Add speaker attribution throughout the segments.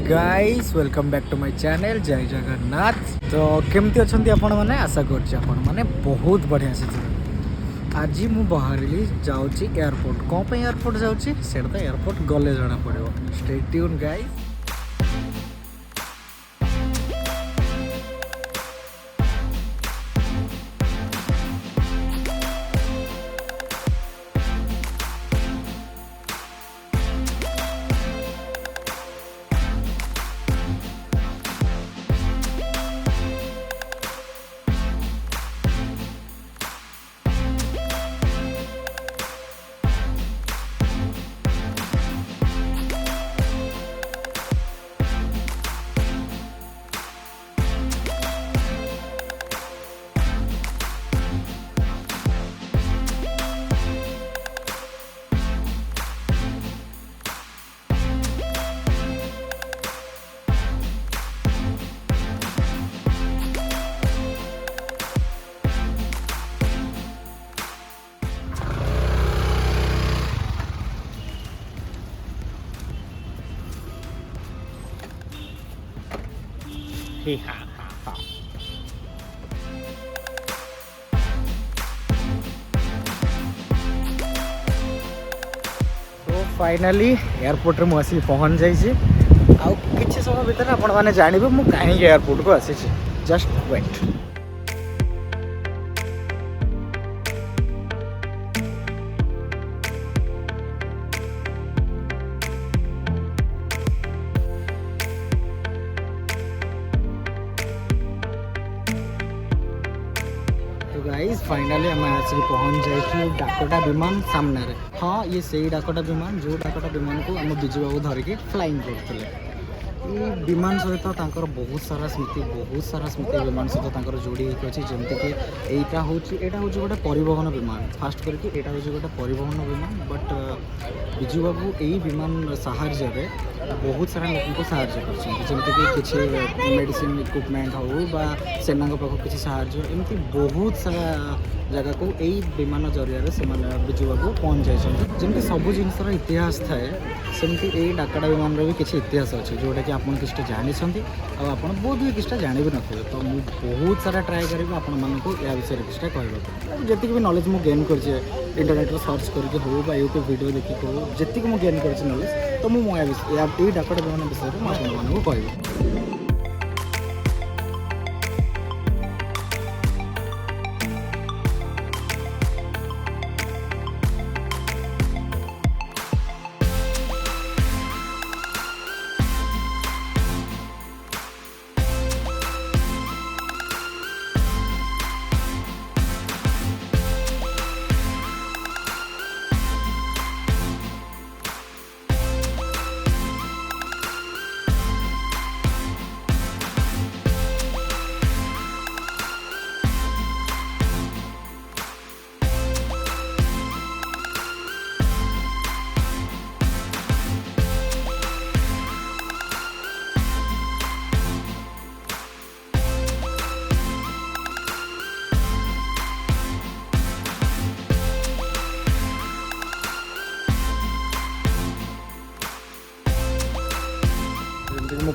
Speaker 1: Guys welcome back to my channel जय जगन्नाथ। तो केमती अच्छा आपण मैंने आशा कर बहुत बढ़िया से आज मु बाहर जाऊँगी एयरपोर्ट। कौन एयरपोर्ट जाऊँगी से एयरपोर्ट गले जना पड़ो। Stay tune guys. तो फाइनाली एयरपोर्ट रे मुझे पहुँच जाइए। आउ किसी समय भितर आपण मैंने जानवे मुझे कहीं एयरपोर्ट को आसी। Just wait. तो गाइस फाइनाली आम आसिक पहुँच जाइए डाकोटा विमान सामने रे। हाँ ये सही डाकोटा विमान जो डाकोटा विमान को आम बिजू बाबू धरिकी फ्लाइंग करते। ये विमान सहित बहुत सारा स्मृति विमान सहित जोड़ी अच्छी जमीक यहाँ हूँ गोटे परिवहन विमान। फास्ट करके यहाँ हूँ गोटे परिवहन विमान। बट बिजू बाबू यही विमान साहाय्य बहुत सारा लोक को साहाय्य करमती किसी मेडिसिन इक्विपमेंट हो सेना पाख किसी साहाय्य एमती बहुत सारा जगह को यही विमान जरिया से बिजू बाबू पहुँच जाइए। जमी सब जिनसर इतिहास थाए सेमती यही डाकटा विमान भी किसी इतिहास अच्छे जोटा कि आपड़ किसी जानते आप बहुत भी किसी जान भी नथिबे। तो मुझे बहुत सारा ट्राए करी आपण मानक या विषय किसी कहूँ जी भी नॉलेज मुझे गेन कर इंटरनेट सर्च करके हो यूट्यूब वीडियो देखिए हो जी मुझे गेन कर नॉलेज। तो मुझे डाकटा विमान विषय में आपको कहूँ।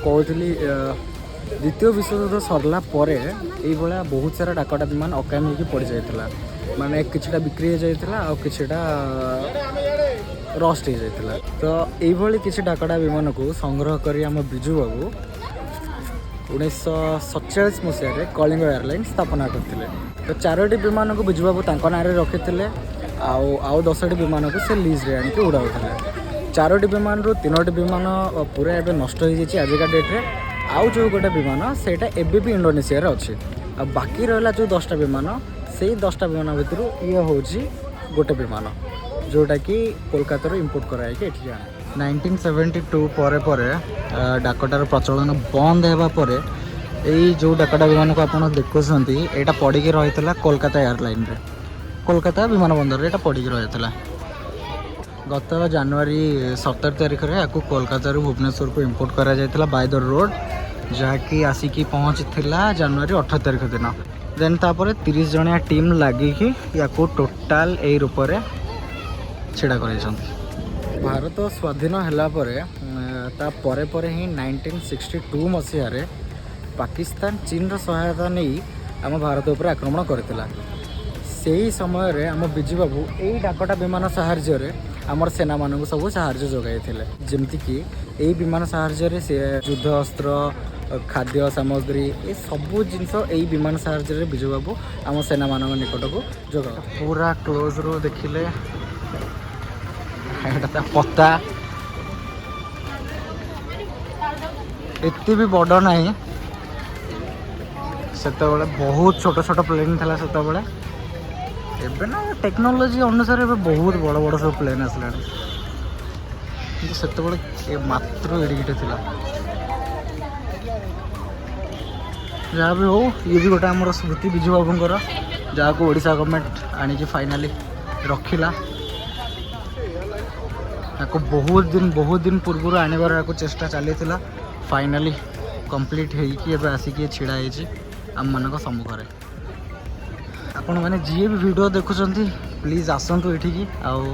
Speaker 1: कहूली द्वितीय विश्वयुद्ध सरला भाया बहुत सारा डाकटा विमान अकामी हो पड़ जाता माने किछटा बिक्री हो जाता आ किछटा रस्ट हो जाता। तो यही किसी डाकटा विमान को संग्रह कर आम बिजू बाबू 1947 मसीह कलिंग एयरलाइन स्थापना करते। तो 4टी विमान को बिजू बाबू ना रखी आउ 10टी विमान को से लीज रे आनिक उड़ाऊे। 4टी विमान रू 3टी विमान पूरा एवं नष्ट हो जाए आजिका डेट्रे। आउ जो गोटे विमान से भी इंडोनेशिया अच्छे। आ बाकी रहा जो 10टा विमान से 10टा विमान भितर ये हूँ गोटे विमान जोटा कि कोलकाता इंपोर्ट कराई ये आने 1972 पर डाकटार प्रचलन बंद होगा यही जो डाकटा विमान को आप देखुं यहाँ पड़ी रही है कोलकाता एयरलाइन रे कोलकाता विमान बंदर यहाँ पड़ी रही है। गत जनवरी 17 तारिख में या कोलकाता भुवनेश्वर को इंपोर्ट करा जायतिला बाय द रोड जहाँकि आसिकी पहुँची जनवरी 18 तारिख दिन। देन तापर 30 जनिया टीम लगिकी या टोटाल यही रूप में छिड़ा कर। भारत स्वाधीन होला तापर पर ही 1962 मसीह पाकिस्तान चीन सहायता नहीं आम भारत उपर आक्रमण करथिला। से ही समय रे आम बिजू बाबू यही डाकोटा विमान साहाय्य आमर सेना मानक सब साहाय्य जोगाई जमीक यही विमान साहाय्य से युद्ध अस्त्र खाद्य सामग्री ये सबू जिनस यही विमान साहाय्य बिजू बाबू आम सेना मान निकट को जोगा। पूरा क्लोज रू देखिले पता एते भी बड़ नहीं से बहुत छोट छोट प्लेन था से एबे ना टेक्नोलोजी अनुसार एबे बहुत बड़ बड़ सब प्लेन आसला से मात्र एडिटे थिला। जहाँ भी हो ये भी गोटे आमर स्मृति बिजू बाबूंकर जहाँ को ओडिशा गवर्नमेंट आनिकी फाइनाली रखिला। याको बहुत दिन पूर्व आनिबार चेष्टा चली फाइनाली कंप्लीट होइकी आसिक छिड़ा आम मान सम्मुखें। आपण मैंने जी भी वीडियो देखुंत प्लीज आसतु ये आउ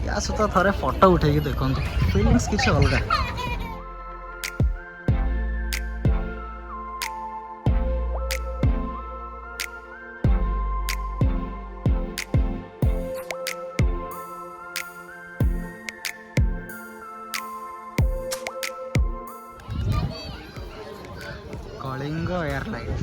Speaker 1: या सहित थे फोटो उठे देखो फिलिंग्स किसी अलग। कलिंग एयरलाइन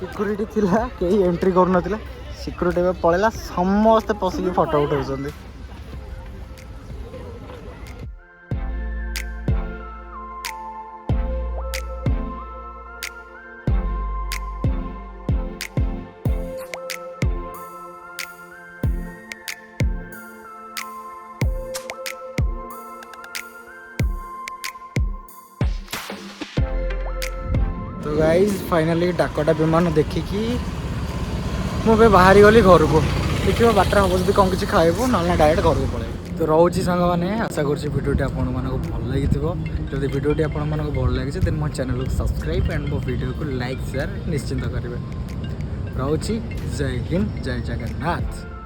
Speaker 1: सिक्यूरीटी थिला कहीं एंट्री करू नथिला सिक्यूरीटी पळेला समस्त पसिकी फोटो उठाउछन्ती। तो गाइज फाइनाली डाकोटा विमान देखिकी मुझे बाहरी गली घर को देखिए बाटर हम जब कौन किसी खाइबू ना डायरेक्ट घर को पड़े। तो रोची सांग मैंने आशा करुँच भिडियोटी आपण मानक भल लगी जब भिडियोटी आपण मानक भल लगी देन मो चैनल को सब्सक्राइब एंड मो वीडियो को लाइक शेयर निश्चिंत करेंगे। रोची जय हिंद जय जगन्नाथ।